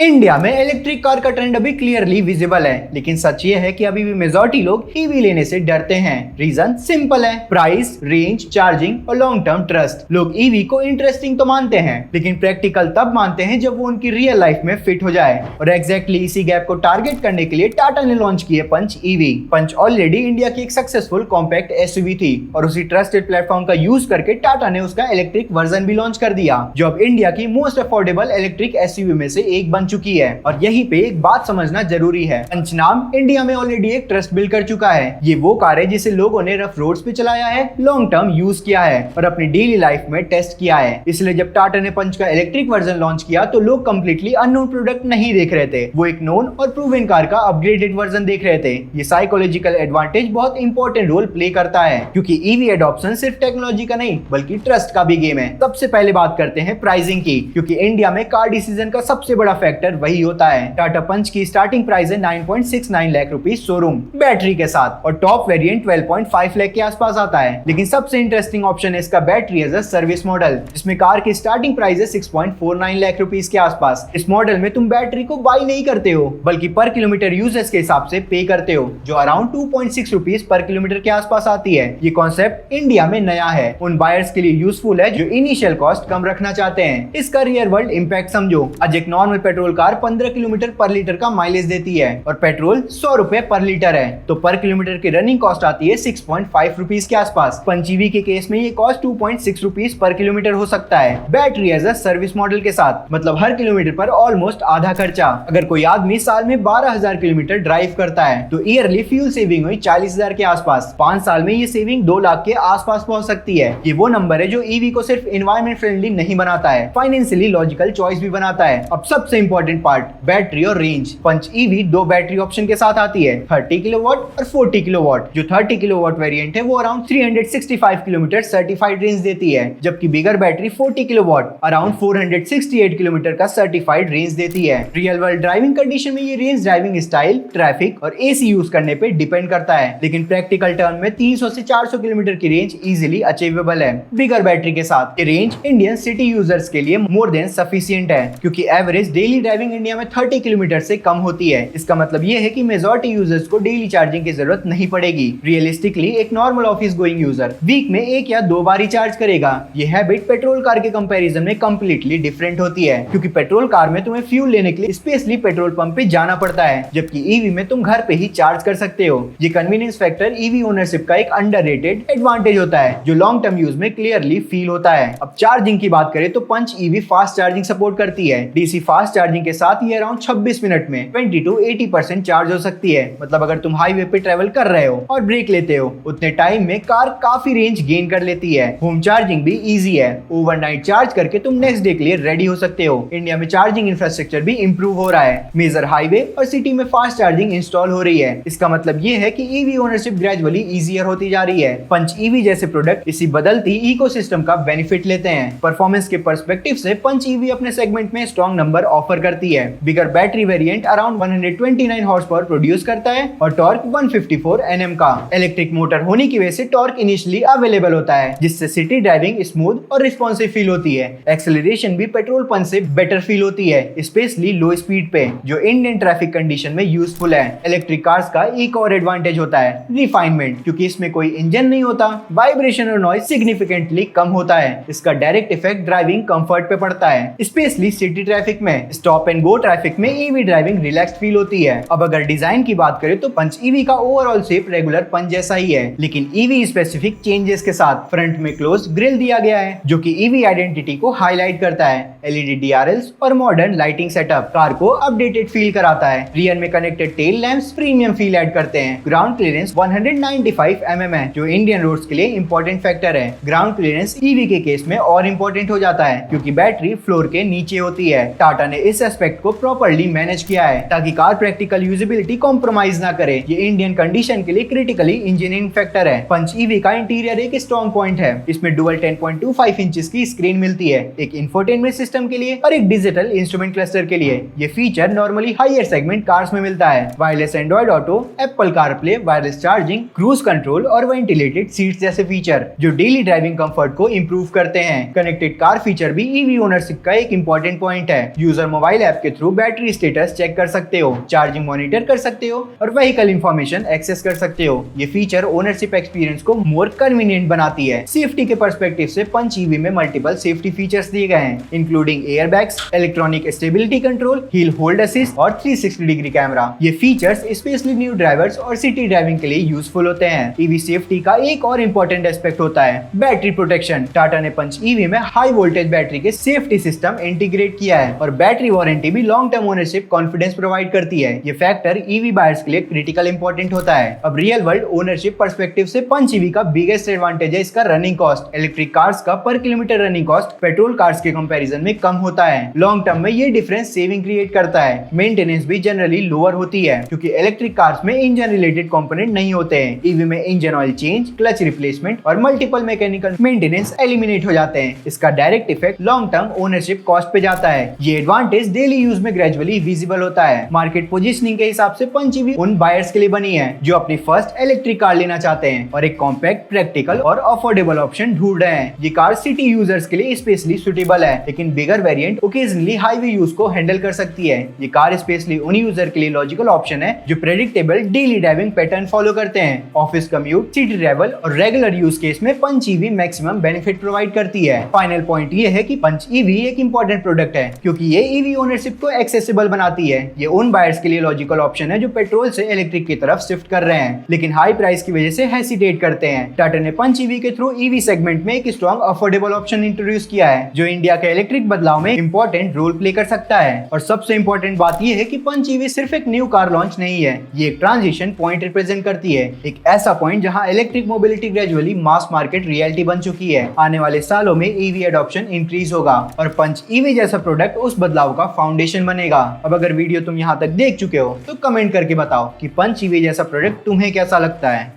India में electric car का trend अभी क्लियरली विजिबल है, लेकिन सच ये है कि अभी भी मेजॉरिटी लोग ईवी लेने से डरते हैं। रीजन सिंपल है, प्राइस, रेंज, चार्जिंग और लॉन्ग टर्म ट्रस्ट। लोग ईवी को इंटरेस्टिंग तो मानते हैं, लेकिन प्रैक्टिकल तब मानते हैं जब वो उनकी रियल लाइफ में फिट हो जाए। और एग्जैक्टली इसी गैप को टारगेट करने के लिए टाटा ने लॉन्च की है पंच ईवी। पंच ऑलरेडी इंडिया की एक सक्सेसफुल कॉम्पैक्ट एसयूवी थी और उसी ट्रस्टेड प्लेटफॉर्म का यूज करके टाटा ने उसका इलेक्ट्रिक वर्जन भी लॉन्च कर दिया, जो अब इंडिया की मोस्ट अफोर्डेबल इलेक्ट्रिक एसयूवी में से एक बन चुकी है। और यहीं पे एक बात समझना जरूरी है, पंच नाम इंडिया में ऑलरेडी एक ट्रस्ट बिल्ड कर चुका है। ये वो कार है जिसे लोगों ने रफ रोड्स पे चलाया है, लॉन्ग टर्म यूज किया है और अपनी डेली लाइफ में टेस्ट किया है। इसलिए जब टाटा ने पंच का इलेक्ट्रिक वर्जन लॉन्च किया तो लोग कंप्लीटली अननोन प्रोडक्ट नहीं देख रहे थे, वो एक नोन और प्रूवन कार का अपग्रेडेड वर्जन देख रहे थे। ये साइकोलॉजिकल एडवांटेज बहुत इंपॉर्टेंट रोल प्ले करता है, क्योंकि ईवी एडॉप्शन सिर्फ टेक्नोलॉजी का नहीं बल्कि ट्रस्ट का भी गेम है। सबसे पहले बात करते हैं प्राइसिंग की, क्योंकि इंडिया में कार डिसीजन का सबसे बड़ा फैक्टर वही होता है। टाटा पंच की स्टार्टिंग प्राइस है 9.69 लाख रुपीस शोरूम बैटरी के साथ और टॉप वेरिएंट 12.5 लाख के आसपास आता है। लेकिन सबसे इंटरेस्टिंग ऑप्शन है इसका battery as a service model, जिसमें कार की स्टार्टिंग प्राइस है 6.49 लाख रुपीस के आसपास। इस मॉडल में तुम बैटरी को बाई नहीं करते हो, बल्कि पर किलोमीटर यूजेस के हिसाब से पे करते हो, जो अराउंड 2.6 रुपीस पर किलोमीटर के आसपास आती है। ये कॉन्सेप्ट इंडिया में नया है, उन बायर्स के लिए यूजफुल है जो इनिशियल कॉस्ट कम रखना चाहते हैं। इसका रियल वर्ल्ड इंपैक्ट समझो। आज एक नॉर्मल पेट्रोल कार 15 किलोमीटर पर लीटर का माइलेज देती है और पेट्रोल 100 रुपए पर लीटर है, तो पर किलोमीटर की रनिंग कॉस्ट आती है 6.5 रुपीस के आसपास। पंच ईवी के केस में ये कॉस्ट 2.6 रुपीस पर किलोमीटर हो सकता है, battery as a service model के साथ। मतलब हर किलोमीटर पर ऑलमोस्ट आधा खर्चा। अगर कोई आदमी साल में 12,000 किलोमीटर ड्राइव करता है तो ईयरली फ्यूल सेविंग हुई 40,000 के आसपास। 5 साल में ये सेविंग 2 लाख के आसपास पहुंच सकती है। ये वो नंबर है जो ईवी को सिर्फ एनवायरमेंट फ्रेंडली नहीं बनाता है, फाइनेंशियली लॉजिकल चॉइस भी बनाता है। अब सबसे इंपॉर्टेंट पार्ट, बैटरी और range. Punch EV 2 battery option के साथ आती है, 30 किलोवाट और 40 किलोवाट। जो 30 किलोवाट वेरिएंट है वो अराउंड 365 किलोमीटर सर्टिफाइड रेंज देती है, जबकि बिगर बैटरी 40 किलोवाट अराउंड 468 किलोमीटर का सर्टिफाइड रेंज देती है। रियल वर्ल्ड ड्राइविंग कंडीशन में ये रेंज ड्राइविंग स्टाइल, ट्रैफिक और एसी यूज करने पे डिपेंड करता है, लेकिन प्रैक्टिकल टर्म में 300 से 400 किलोमीटर की रेंज इजीली अचीवेबल है। बिगर बैटरी के साथ ये रेंज इंडियन सिटी यूजर्स के लिए मोर देन सफिशिएंट है, क्योंकि एवरेज डेली ड्राइविंग इंडिया में 30 किलोमीटर से कम होती है। इसका मतलब ये है कि मेजॉरिटी यूजर्स को डेली चार्जिंग की जरूरत नहीं पड़ेगी। रियलिस्टिकली एक normal office going user week में 1 या 2 बार ही चार्ज करेगा। ये हैबिट पेट्रोल कार के कंपैरिजन में कंप्लीटली डिफरेंट होती है, क्योंकि पेट्रोल कार में तुम्हें फ्यूल लेने के लिए स्पेशली पेट्रोल पंप पे जाना पड़ता है, जबकि ईवी में तुम घर पे ही चार्ज कर सकते हो। ये कन्वीनियंस फैक्टर ईवी ओनरशिप का एक अंडररेटेड एडवांटेज होता है, जो लॉन्ग टर्म यूज में क्लियरली फील होता है। अब चार्जिंग की बात करें तो Punch EV fast charging support करती है। डीसी फास्ट चार्जिंग के साथ ये अराउंड 26 मिनट में 20 to 80% चार्ज हो सकती है। मतलब अगर तुम हाईवे पे ट्रेवल कर रहे हो और ब्रेक लेते हो, उतने टाइम में कार काफी रेंज गेन कर लेती है। होम चार्जिंग भी इजी है, ओवरनाइट चार्ज करके तुम नेक्स्ट डे के लिए रेडी हो सकते हो। इंडिया में चार्जिंग इंफ्रास्ट्रक्चर भी इंप्रूव हो रहा है, मेजर हाईवे और सिटी में फास्ट चार्जिंग इंस्टॉल हो रही है। इसका मतलब ये है कि ईवी ओनरशिप ग्रेजुअली इजियर होती जा रही है। पंच ईवी जैसे प्रोडक्ट इसी बदलती इकोसिस्टम का बेनिफिट लेते हैं। परफॉर्मेंस के पर्सपेक्टिव से पंच ईवी अपने सेगमेंट में स्ट्रॉन्ग नंबर ऑफर करती है। Bigger battery variant around 129 horse power produce करता है और टॉर्क 154 Nm का। इलेक्ट्रिक मोटर होने की वजह से टॉर्क इनिशियली अवेलेबल होता है, जिससे सिटी ड्राइविंग स्मूथ और रिस्पॉन्सिव फील होती है। एक्सेलरेशन भी पेट्रोल पंच से बेटर फील होती है, स्पेशली लो स्पीड पे, जो इंडियन ट्रैफिक कंडीशन में यूजफुल है। इलेक्ट्रिक कार्स का एक और एडवांटेज होता है रिफाइनमेंट, क्योंकि इसमें कोई इंजन नहीं होता, वाइब्रेशन और नॉइज सिग्निफिकेंटली कम होता है। इसका डायरेक्ट इफेक्ट ड्राइविंग कंफर्ट पे पड़ता है, स्पेशली सिटी ट्रैफिक में। स्टॉप एंड गो ट्रैफिक में ईवी ड्राइविंग रिलैक्स्ड फील होती है। अब अगर डिजाइन की बात करें तो पंच ईवी का ओवरऑल शेप रेगुलर पंच जैसा ही है, लेकिन ईवी स्पेसिफिक चेंजेस के साथ। फ्रंट में क्लोज ग्रिल दिया गया है, जो कि ईवी आइडेंटिटी को हाईलाइट करता है। एलईडी डीआरएल्स और मॉडर्न लाइटिंग सेटअप कार को अपडेटेड फील कराता है। रियर में connected tail lamps premium feel add करते हैं। ग्राउंड क्लियरेंस 195 mm है, जो इंडियन रोड्स के लिए इंपॉर्टेंट फैक्टर है। ग्राउंड क्लियरेंस ईवी के केस में और इंपॉर्टेंट हो जाता है, क्योंकि बैटरी फ्लोर के नीचे होती है। टाटा ने इस एस्पेक्ट को प्रॉपर्ली मैनेज किया है, ताकि कार प्रैक्टिकल यूजिबिलिटी कॉम्प्रोमाइज ना करे। ये इंडियन कंडीशन के लिए क्रिटिकली इंजीनियरिंग फैक्टर है। पंच ईवी का इंटीरियर एक स्ट्रॉन्ग पॉइंट है। इसमें डुअल 10.25 इंचेस की स्क्रीन मिलती है, एक इंफोटेनमेंट सिस्टम के लिए और एक डिजिटल इंस्ट्रूमेंट क्लस्टर के लिए। ये feature normally higher segment cars में मिलता है। Wireless Android Auto, Apple CarPlay, wireless charging, cruise control और वेंटिलेटेड सीट्स जैसे फीचर, जो डेली ड्राइविंग कंफर्ट को इंप्रूव करते हैं। कनेक्टेड कार फीचर भी ईवी ओनरशिप का एक इंपॉर्टेंट पॉइंट है। यूजर मोबाइल मोबाइल ऐप के थ्रू बैटरी स्टेटस चेक कर सकते हो, चार्जिंग मॉनिटर कर सकते हो और व्हीकल इंफॉर्मेशन एक्सेस कर सकते हो। ये फीचर ओनरशिप एक्सपीरियंस को मोर कन्वीनियंट बनाती है। सेफ्टी के पर्सपेक्टिव से पंच ईवी में मल्टीपल सेफ्टी फीचर्स दिए गए हैं, including airbags, electronic stability control, hill hold assist और 360 डिग्री कैमरा। ये फीचर्स स्पेशली न्यू ड्राइवर्स और सिटी ड्राइविंग के लिए यूजफुल होते हैं। ईवी सेफ्टी का एक और इम्पोर्टेंट एस्पेक्ट होता है बैटरी प्रोटेक्शन। टाटा ने पंच ईवी में हाई वोल्टेज बैटरी के सेफ्टी सिस्टम इंटीग्रेट किया है और बैटरी वारंटी भी long term ownership confidence provide करती है। ये फैक्टर ईवी बायर्स के लिए क्रिटिकल इंपॉर्टेंट होता है। अब रियल वर्ल्ड ओनरशिप पर्सपेक्टिव से पंच ईवी का बिगेस्ट एडवांटेज है इसका रनिंग कॉस्ट। इलेक्ट्रिक कार्स का पर kilometre running cost petrol cars के कंपैरिजन में कम होता है। लॉन्ग टर्म में ये डिफरेंस सेविंग क्रिएट करता है। मेंटेनेंस भी जनरली लोअर होती है क्योंकि इलेक्ट्रिक कार्स में इंजन रिलेटेड कंपोनेंट नहीं होते हैं। ईवी में engine oil change, clutch replacement और मल्टीपल मैकेनिकल मेंटेनेंस एलिमिनेट हो जाते हैं। इसका direct effect long term ownership cost पे जाता है। ये एडवांटेज डेली यूज में ग्रेजुअली विजिबल होता है। मार्केट पोजीशनिंग के हिसाब से पंच ईवी उन बायर्स के लिए बनी है जो अपनी फर्स्ट इलेक्ट्रिक कार लेना चाहते हैं और एक कॉम्पैक्ट, प्रैक्टिकल और अफोर्डेबल ऑप्शन ढूंढ रहे हैं। ये कार सिटी यूजर्स के लिए स्पेशली सुटेबल है, लेकिन बिगर वेरिएंट ओकेजनली हाईवे यूज को हैंडल कर सकती है। ये कार स्पेशली उन यूजर के लिए लॉजिकल ऑप्शन है जो predictable daily driving pattern follow करते हैं। ऑफिस कम्यूट, सिटी ट्रैवल और रेगुलर यूज केस में Punch EV maximum benefit provide करती है। फाइनल पॉइंट ये है कि पंच ईवी एक इंपॉर्टेंट प्रोडक्ट है क्योंकि ये ईवी ओनरशिप को एक्सेसिबल बनाती है। ये उन बायर्स के लिए लॉजिकल ऑप्शन है जो पेट्रोल से इलेक्ट्रिक की तरफ शिफ्ट कर रहे हैं लेकिन हाई प्राइस की वजह से हेसिटेट करते हैं। टाटा ने पंच ईवी के थ्रू ईवी सेगमेंट में एक स्ट्रॉन्ग अफोर्डेबल ऑप्शन इंट्रोड्यूस किया है जो इंडिया के इलेक्ट्रिक बदलाव में इंपॉर्टेंट रोल प्ले कर सकता है। और सबसे इंपॉर्टेंट बात यह है कि पंच ईवी सिर्फ एक न्यू कार लॉन्च नहीं है, ये एक ट्रांजिशन पॉइंट रिप्रेजेंट करती है। एक ऐसा पॉइंट जहां electric mobility gradually mass market reality बन चुकी है। आने वाले सालों में ईवी एडॉप्शन इंक्रीज होगा और पंच ईवी जैसा प्रोडक्ट उस बदलाव का फाउंडेशन बनेगा। अब अगर वीडियो तुम यहाँ तक देख चुके हो तो कमेंट करके बताओ कि पंच ईवी जैसा प्रोडक्ट तुम्हें कैसा लगता है।